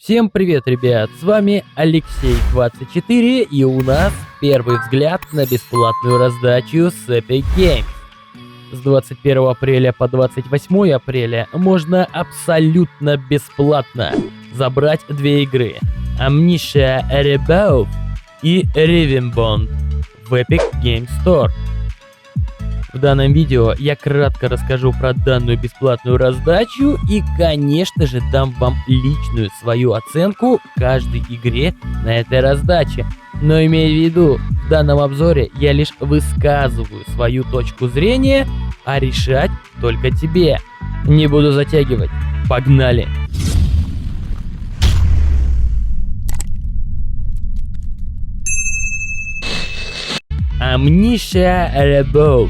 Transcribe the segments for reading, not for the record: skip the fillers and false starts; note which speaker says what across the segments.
Speaker 1: Всем привет, ребят, с вами Алексей24, и у нас первый взгляд на бесплатную раздачу с Epic Games. С 21 апреля по 28 апреля можно абсолютно бесплатно забрать две игры: Amnesia Rebirth и Rivenbond в Epic Games Store. В данном видео я кратко расскажу про данную бесплатную раздачу и, конечно же, дам вам личную свою оценку каждой игре на этой раздаче. Но имея в виду, в данном обзоре я лишь высказываю свою точку зрения, а решать только тебе. Не буду затягивать. Погнали! Amnesia Rebirth.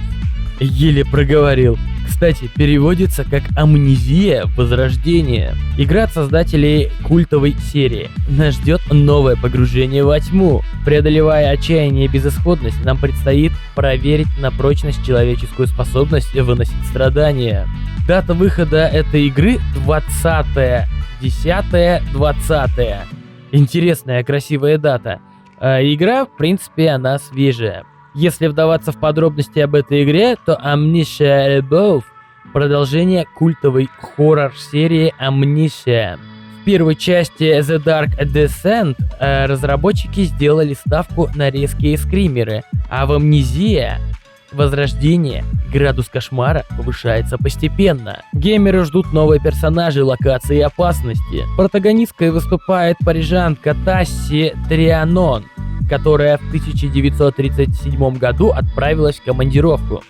Speaker 1: Еле проговорил. Кстати, переводится как «Амнезия. Возрождение». Игра от создателей культовой серии. Нас ждет новое погружение во тьму. Преодолевая отчаяние и безысходность, нам предстоит проверить на прочность человеческую способность выносить страдания. Дата выхода этой игры 20.10.20. Интересная, красивая дата. А игра, в принципе, она свежая. Если вдаваться в подробности об этой игре, то Amnesia Rebirth – продолжение культовой хоррор-серии Amnesia. В первой части The Dark Descent разработчики сделали ставку на резкие скримеры, а в Amnesia Возрождение градус кошмара повышается постепенно. Геймеры ждут новые персонажи, локации и опасности. Протагонисткой выступает парижанка Тасси Трианон, которая в 1937 году отправилась в командировку.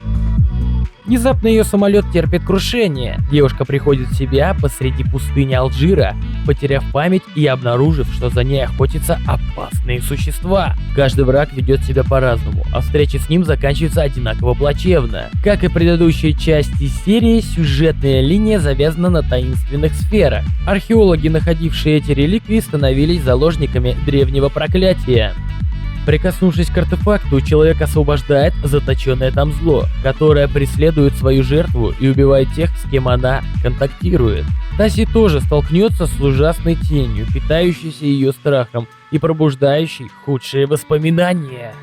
Speaker 1: Внезапно ее самолет терпит крушение. Девушка приходит в себя посреди пустыни Алжира, потеряв память и обнаружив, что за ней охотятся опасные существа. Каждый враг ведет себя по-разному, а встреча с ним заканчивается одинаково плачевно. Как и предыдущие части серии, сюжетная линия завязана на таинственных сферах. Археологи, находившие эти реликвии, становились заложниками древнего проклятия. Прикоснувшись к артефакту, человек освобождает заточенное там зло, которое преследует свою жертву и убивает тех, с кем она контактирует. Тасси тоже столкнется с ужасной тенью, питающейся ее страхом и пробуждающей худшие воспоминания.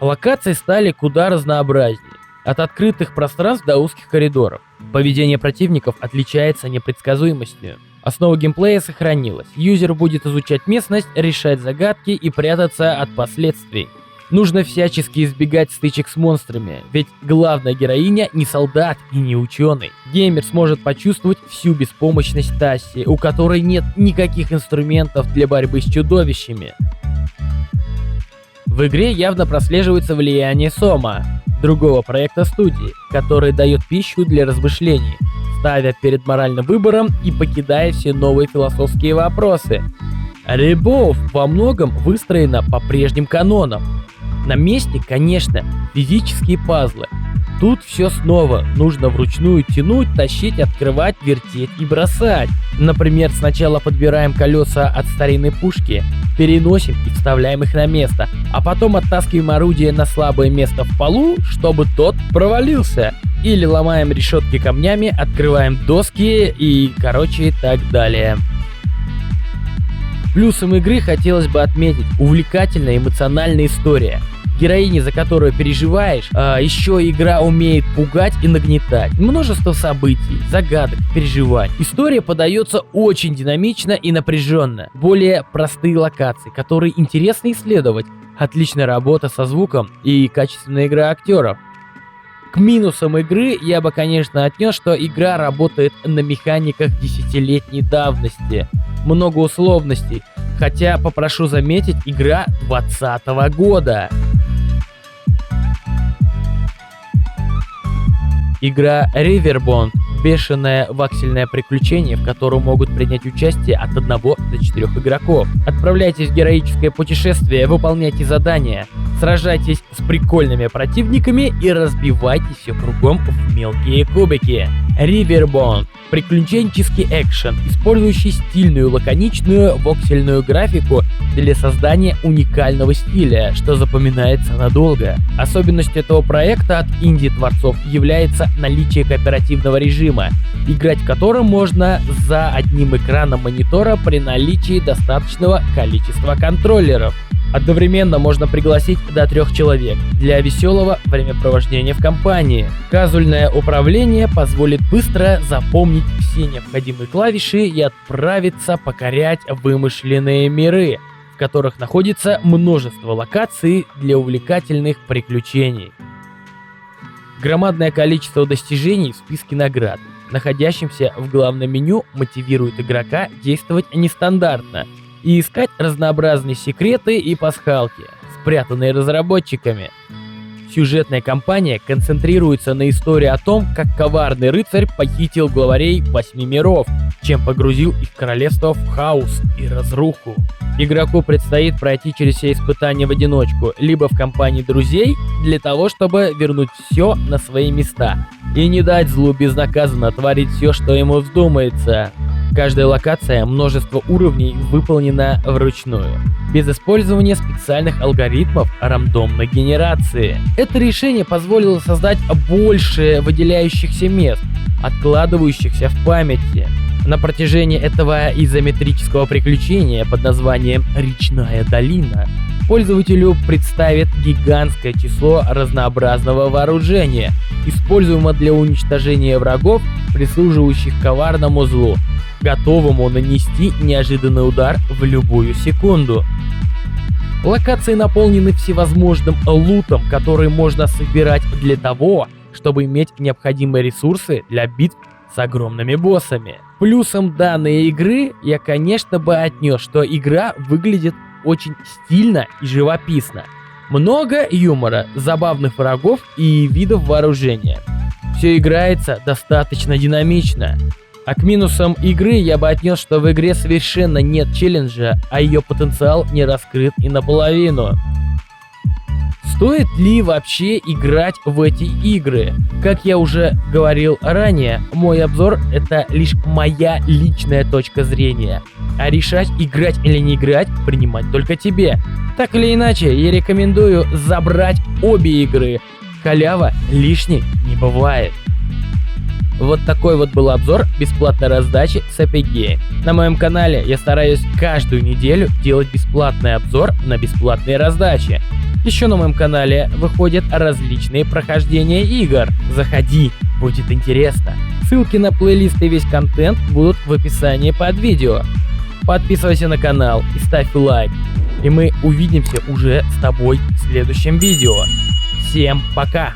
Speaker 1: Локации стали куда разнообразнее, от открытых пространств до узких коридоров. Поведение противников отличается непредсказуемостью. Основа геймплея сохранилась. Юзер будет изучать местность, решать загадки и прятаться от последствий. Нужно всячески избегать стычек с монстрами, ведь главная героиня не солдат и не ученый. Геймер сможет почувствовать всю беспомощность Тасси, у которой нет никаких инструментов для борьбы с чудовищами. В игре явно прослеживается влияние Сома, другого проекта студии, который дает пищу для размышлений, ставя перед моральным выбором и покидая все новые философские вопросы. Rebirth во многом выстроена по прежним канонам. На месте, конечно, физические пазлы. Тут все снова нужно вручную тянуть, тащить, открывать, вертеть и бросать. Например, сначала подбираем колеса от старинной пушки, переносим и вставляем их на место, а потом оттаскиваем орудие на слабое место в полу, чтобы тот провалился. Или ломаем решетки камнями, открываем доски и, так далее. Плюсом игры хотелось бы отметить увлекательная эмоциональная история. Героиня, за которую переживаешь, еще игра умеет пугать и нагнетать. Множество событий, загадок, переживаний. История подается очень динамично и напряженно. Более простые локации, которые интересно исследовать. Отличная работа со звуком и качественная игра актеров. К минусам игры я бы, конечно, отнес, что игра работает на механиках десятилетней давности. Много условностей, хотя, попрошу заметить, игра 2020 года. Игра Rivenbond – бешеное ваксельное приключение, в котором могут принять участие от 1 до 4 игроков. Отправляйтесь в героическое путешествие, выполняйте задания, сражайтесь с прикольными противниками и разбивайте все кругом в мелкие кубики. Riverbond – приключенческий экшен, использующий стильную, лаконичную воксельную графику для создания уникального стиля, что запоминается надолго. Особенностью этого проекта от инди-творцов является наличие кооперативного режима, играть в котором можно за одним экраном монитора при наличии достаточного количества контроллеров. Одновременно можно пригласить до 3 человек для веселого времяпровождения в компании. Казуальное управление позволит быстро запомнить все необходимые клавиши и отправиться покорять вымышленные миры, в которых находится множество локаций для увлекательных приключений. Громадное количество достижений в списке наград, находящимся в главном меню, мотивирует игрока действовать нестандартно и искать разнообразные секреты и пасхалки, спрятанные разработчиками. Сюжетная кампания концентрируется на истории о том, как коварный рыцарь похитил главарей 8 миров, чем погрузил их королевство в хаос и разруху. Игроку предстоит пройти через все испытания в одиночку, либо в компании друзей, для того, чтобы вернуть все на свои места и не дать злу безнаказанно творить все, что ему вздумается. Каждая локация, множество уровней выполнена вручную, без использования специальных алгоритмов рандомной генерации. Это решение позволило создать больше выделяющихся мест, откладывающихся в памяти. На протяжении этого изометрического приключения под названием «Речная долина» пользователю представит гигантское число разнообразного вооружения, используемого для уничтожения врагов, прислуживающих коварному злу, готовому нанести неожиданный удар в любую секунду. Локации наполнены всевозможным лутом, который можно собирать для того, чтобы иметь необходимые ресурсы для битв с огромными боссами. Плюсом данной игры я, конечно, бы отнес, что игра выглядит очень стильно и живописно. Много юмора, забавных врагов и видов вооружения. Все играется достаточно динамично. А к минусам игры я бы отнес, что в игре совершенно нет челленджа, а ее потенциал не раскрыт и наполовину. Стоит ли вообще играть в эти игры? Как я уже говорил ранее, мой обзор — это лишь моя личная точка зрения. А решать, играть или не играть, принимать только тебе. Так или иначе, я рекомендую забрать обе игры. Халява лишней не бывает. Вот такой вот был обзор бесплатной раздачи с Epic Game. На моем канале я стараюсь каждую неделю делать бесплатный обзор на бесплатные раздачи. Еще на моем канале выходят различные прохождения игр. Заходи, будет интересно. Ссылки на плейлист и весь контент будут в описании под видео. Подписывайся на канал и ставь лайк. И мы увидимся уже с тобой в следующем видео. Всем пока!